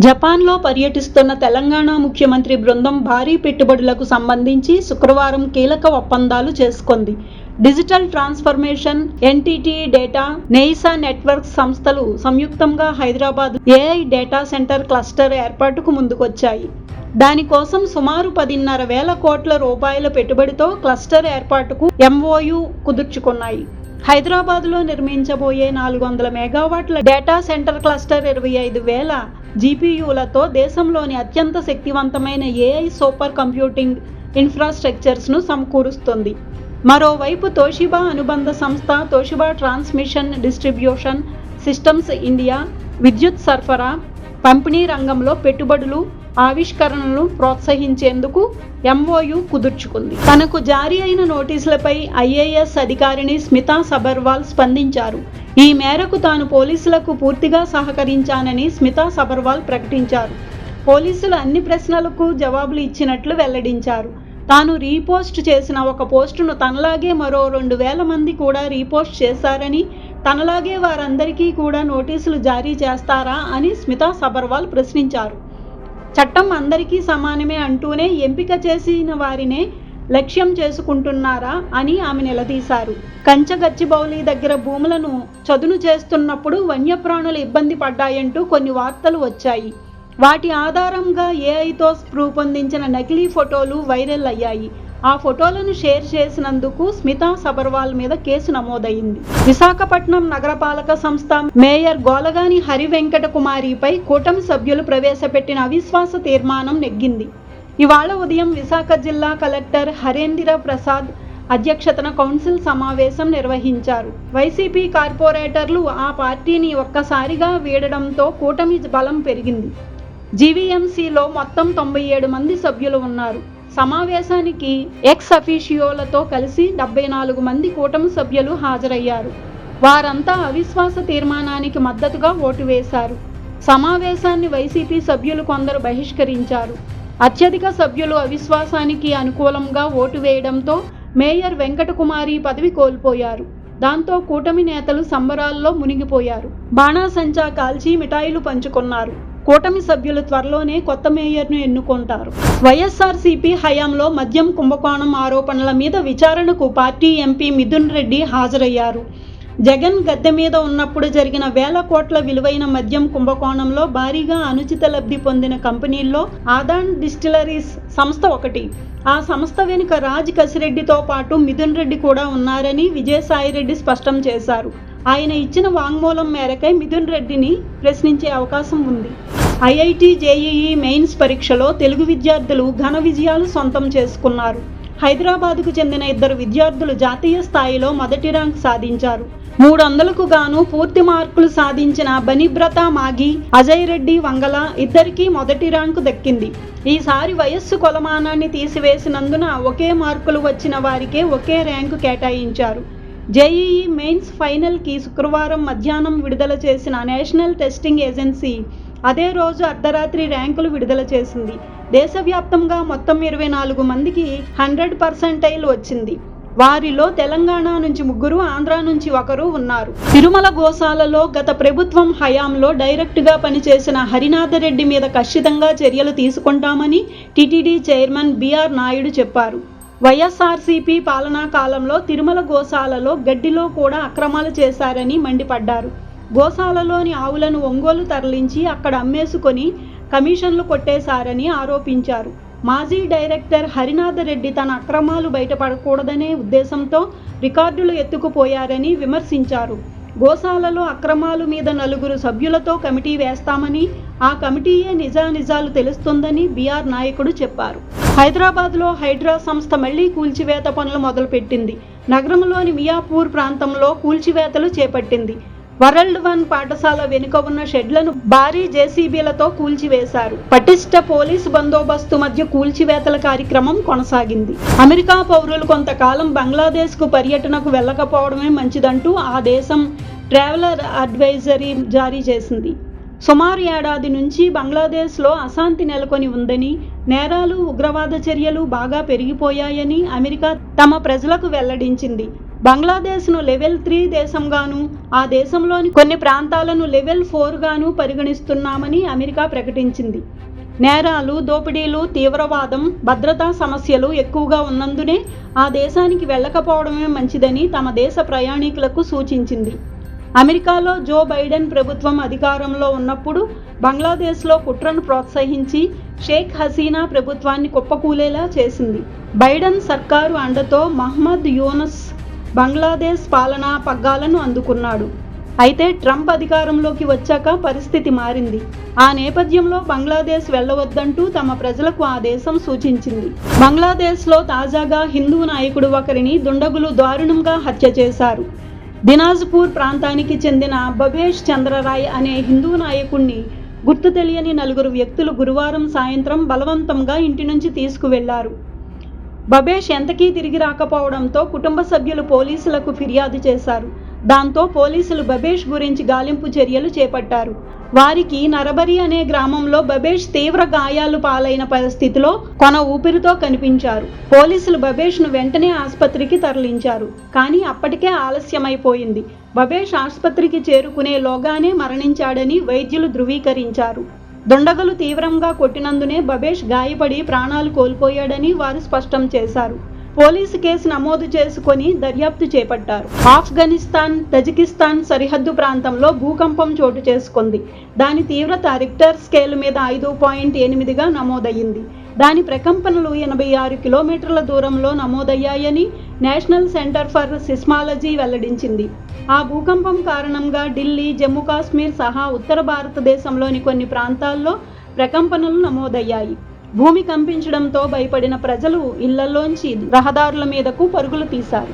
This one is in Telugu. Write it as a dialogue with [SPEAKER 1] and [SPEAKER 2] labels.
[SPEAKER 1] జపాన్లో పర్యటిస్తున్న తెలంగాణ ముఖ్యమంత్రి బృందం భారీ పెట్టుబడులకు సంబంధించి శుక్రవారం కీలక ఒప్పందాలు చేసుకుంది. Digital transformation, NTT data, Neysa networks సంస్థలు సంయుక్తంగా Hyderabad AI data centre cluster ఏర్పాటుకు ముందుకొచ్చాయి. దానికోసం సుమారు 10,500 కోట్ల రూపాయల పెట్టుబడితో క్లస్టర్ ఏర్పాటుకు ఎంఓయు కుదుర్చుకున్నాయి. హైదరాబాద్లో నిర్మించబోయే 400 మెగావాట్ల డేటా సెంటర్ క్లస్టర్ 25,000 జీపీయూలతో దేశంలోని అత్యంత శక్తివంతమైన ఏఐ సూపర్ కంప్యూటింగ్ ఇన్ఫ్రాస్ట్రక్చర్స్ను సమకూరుస్తుంది. మరోవైపు తోషిబా అనుబంధ సంస్థ Toshiba transmission distribution systems India విద్యుత్ సరఫరా, పంపిణీ రంగంలో పెట్టుబడులు, ఆవిష్కరణలను ప్రోత్సహించేందుకు ఎంఓయు కుదుర్చుకుంది. తనకు జారీ అయిన నోటీసులపై ఐఏఎస్ అధికారిణి స్మితా సబర్వాల్ స్పందించారు. ఈ మేరకు తాను పోలీసులకు పూర్తిగా సహకరించానని స్మితా సబర్వాల్ ప్రకటించారు. పోలీసులు అన్ని ప్రశ్నలకు జవాబులు ఇచ్చినట్లు వెల్లడించారు. తాను రీపోస్ట్ చేసిన ఒక పోస్టును తనలాగే మరో 2,000 మంది కూడా రీపోస్ట్ చేశారని, తనలాగే వారందరికీ కూడా నోటీసులు జారీ చేస్తారా అని స్మితా సబర్వాల్ ప్రశ్నించారు. చట్టం అందరికీ సమానమే అంటూనే ఎంపిక చేసిన వారినే లక్ష్యం చేసుకుంటున్నారా అని ఆమె నిలదీశారు. కంచగచ్చిబౌలి దగ్గర భూములను చదును చేస్తున్నప్పుడు వన్యప్రాణులు ఇబ్బంది పడ్డాయంటూ కొన్ని వార్తలు వచ్చాయి. వాటి ఆధారంగా ఏఐతో రూపొందించిన నకిలీ ఫోటోలు వైరల్ అయ్యాయి. ఆ ఫోటోలను షేర్ చేసినందుకు స్మితా సబర్వాల్ మీద కేసు నమోదైంది. విశాఖపట్నం నగరపాలక సంస్థ మేయర్ గోలగాని హరివెంకట కుమారిపై కూటమి సభ్యులు ప్రవేశపెట్టిన అవిశ్వాస తీర్మానం నెగ్గింది. ఇవాళ ఉదయం విశాఖ జిల్లా కలెక్టర్ హరేంద్ర ప్రసాద్ అధ్యక్షతన కౌన్సిల్ సమావేశం నిర్వహించారు. వైసీపీ కార్పొరేటర్లు ఆ పార్టీని ఒక్కసారిగా వీడడంతో కూటమి బలం పెరిగింది. జీవీఎంసీలో మొత్తం 97 మంది సభ్యులు ఉన్నారు. సమావేశానికి ఎక్స్ అఫీషియోలతో కలిసి 74 మంది కూటమి సభ్యులు హాజరయ్యారు. వారంతా అవిశ్వాస తీర్మానానికి మద్దతుగా ఓటు వేశారు. సమావేశాన్ని వైసీపీ సభ్యులు కొందరు బహిష్కరించారు. అత్యధిక సభ్యులు అవిశ్వాసానికి అనుకూలంగా ఓటు వేయడంతో మేయర్ వెంకటకుమారి పదవి కోల్పోయారు. దాంతో కూటమి నేతలు సంబరాల్లో మునిగిపోయారు. బాణాసంచా కాల్చి మిఠాయిలు పంచుకున్నారు. కూటమి సభ్యులు త్వరలోనే కొత్త మేయర్ను ఎన్నుకుంటారు. వైఎస్ఆర్సీపీ హయాంలో మద్యం కుంభకోణం ఆరోపణల మీద విచారణకు పార్టీ ఎంపీ మిథున్ రెడ్డి హాజరయ్యారు. జగన్ గద్దె మీద ఉన్నప్పుడు జరిగిన 1,000 కోట్ల విలువైన మద్యం కుంభకోణంలో భారీగా అనుచిత లబ్ధి పొందిన కంపెనీల్లో ఆదాన్ డిస్టిలరీస్ సంస్థ ఒకటి. ఆ సంస్థ వెనుక రాజ్ కసిరెడ్డితో పాటు మిథున్ రెడ్డి కూడా ఉన్నారని విజయసాయిరెడ్డి స్పష్టం చేశారు. ఆయన ఇచ్చిన వాంగ్మూలం మేరకై మిథున్ రెడ్డిని ప్రశ్నించే అవకాశం ఉంది. ఐఐటీ జేఈఈ మెయిన్స్ పరీక్షలో తెలుగు విద్యార్థులు ఘన విజయాలు సొంతం చేసుకున్నారు. హైదరాబాద్కు చెందిన 2 విద్యార్థులు జాతీయ స్థాయిలో మొదటి ర్యాంక్ సాధించారు. 300కు గాను పూర్తి మార్కులు సాధించిన బనిబ్రత మాగి, అజయ్ రెడ్డి వంగల ఇద్దరికీ మొదటి ర్యాంకు దక్కింది. ఈసారి వయస్సు కొలమానాన్ని తీసివేసినందున ఒకే మార్కులు వచ్చిన వారికే ఒకే ర్యాంకు కేటాయించారు. జేఈఈ మెయిన్స్ ఫైనల్కి శుక్రవారం మధ్యాహ్నం విడుదల చేసిన నేషనల్ టెస్టింగ్ ఏజెన్సీ అదే రోజు అర్ధరాత్రి ర్యాంకులు విడుదల చేసింది. దేశవ్యాప్తంగా మొత్తం 24 మందికి 100% వచ్చింది. వారిలో తెలంగాణ నుంచి 3, ఆంధ్ర నుంచి 1 ఉన్నారు. తిరుమల గోశాలలో గత ప్రభుత్వం హయాంలో డైరెక్ట్గా పనిచేసిన హరినాథరెడ్డి మీద ఖచ్చితంగా చర్యలు తీసుకుంటామని టీటీడీ చైర్మన్ బిఆర్ నాయుడు చెప్పారు. వైఎస్ఆర్సీపీ పాలనా కాలంలో తిరుమల గోశాలలో గడ్డిలో కూడా అక్రమాలు చేశారని మండిపడ్డారు. గోశాలలోని ఆవులను ఒంగోలు తరలించి అక్కడ అమ్మేసుకొని కమిషన్లు కొట్టేశారని ఆరోపించారు. మాజీ డైరెక్టర్ హరినాథరెడ్డి తన అక్రమాలు బయటపడకూడదనే ఉద్దేశంతో రికార్డులు ఎత్తుకుపోయారని విమర్శించారు. గోశాలలో అక్రమాలు మీద 9 సభ్యులతో కమిటీ వేస్తామని, ఆ కమిటీయే నిజానిజాలు తెలుస్తుందని బిఆర్ నాయకుడు చెప్పారు. హైదరాబాద్లో హైడ్రా సంస్థ మళ్లీ కూల్చివేత పనులు మొదలుపెట్టింది. నగరంలోని మియాపూర్ ప్రాంతంలో కూల్చివేతలు చేపట్టింది. వరల్డ్ వన్ పాఠశాల వెనుక ఉన్న షెడ్లను భారీ జేసీబీలతో కూల్చివేశారు. పటిష్ట పోలీసు బందోబస్తు మధ్య కూల్చివేతల కార్యక్రమం కొనసాగింది. అమెరికా పౌరులు కొంతకాలం బంగ్లాదేశ్కు పర్యటనకు వెళ్ళకపోవడమే మంచిదంటూ ఆ దేశం ట్రావెలర్ అడ్వైజరీ జారీ చేసింది. సుమారు ఏడాది నుంచి బంగ్లాదేశ్లో అశాంతి నెలకొని ఉందని, నేరాలు, ఉగ్రవాద చర్యలు బాగా పెరిగిపోయాయని అమెరికా తమ ప్రజలకు వెల్లడించింది. బంగ్లాదేశ్ను లెవెల్ 3 దేశంగాను, ఆ దేశంలోని కొన్ని ప్రాంతాలను లెవెల్ 4 గాను పరిగణిస్తున్నామని అమెరికా ప్రకటించింది. నేరాలు, దోపిడీలు, తీవ్రవాదం, భద్రతా సమస్యలు ఎక్కువగా ఉన్నందునే ఆ దేశానికి వెళ్ళకపోవడమే మంచిదని తమ దేశ ప్రయాణికులకు సూచించింది. అమెరికాలో జో బైడెన్ ప్రభుత్వం అధికారంలో ఉన్నప్పుడు బంగ్లాదేశ్లో కుట్రను ప్రోత్సహించి షేక్ హసీనా ప్రభుత్వాన్ని కుప్పకూలేలా చేసింది. బైడెన్ సర్కారు అండతో మహ్మద్ యూనస్ బంగ్లాదేశ్ పాలనా పగ్గాలను అందుకున్నాడు. అయితే ట్రంప్ అధికారంలోకి వచ్చాక పరిస్థితి మారింది. ఆ నేపథ్యంలో బంగ్లాదేశ్ వెళ్ళవద్దంటూ తమ ప్రజలకు ఆ దేశం సూచించింది. బంగ్లాదేశ్లో తాజాగా హిందూ నాయకుడు ఒకరిని దుండగులు దారుణంగా హత్య చేశారు. దినాజ్పూర్ ప్రాంతానికి చెందిన బబేష్ చంద్రరాయ్ అనే హిందూ నాయకుడిని గుర్తు తెలియని 4 వ్యక్తులు గురువారం సాయంత్రం బలవంతంగా ఇంటి నుంచి తీసుకువెళ్లారు. బబేష్ ఎంతకీ తిరిగి రాకపోవడంతో కుటుంబ సభ్యులు పోలీసులకు ఫిర్యాదు చేశారు. దాంతో పోలీసులు బబేష్ గురించి గాలింపు చర్యలు చేపట్టారు. వారికి నరబరి అనే గ్రామంలో బబేష్ తీవ్ర గాయాలు పాలైన పరిస్థితిలో కొన ఊపిరితో కనిపించారు. పోలీసులు బబేష్ను వెంటనే ఆసుపత్రికి తరలించారు. కానీ అప్పటికే ఆలస్యమైపోయింది. బబేష్ ఆసుపత్రికి చేరుకునేలోగానే మరణించాడని వైద్యులు ధృవీకరించారు. దుండగులు తీవ్రంగా కొట్టినందునే బబేష్ గాయపడి ప్రాణాలు కోల్పోయాడని వారు స్పష్టం చేశారు. పోలీసు కేసు నమోదు చేసుకొని దర్యాప్తు చేపట్టారు. ఆఫ్ఘనిస్తాన్, తజికిస్తాన్ సరిహద్దు ప్రాంతంలో భూకంపం చోటు చేసుకుంది. దాని తీవ్రత రిక్టర్ స్కేల్ మీద 5.8గా నమోదయ్యింది. దాని ప్రకంపనలు 86 కిలోమీటర్ల దూరంలో నమోదయ్యాయని నేషనల్ సెంటర్ ఫర్ సిస్మాలజీ వెల్లడించింది. ఆ భూకంపం కారణంగా ఢిల్లీ, జమ్మూ కాశ్మీర్ సహా ఉత్తర భారతదేశంలోని కొన్ని ప్రాంతాల్లో ప్రకంపనలు నమోదయ్యాయి. భూమి కంపించడంతో భయపడిన ప్రజలు ఇళ్లలోంచి రహదారుల మీదకు పరుగులు తీశారు.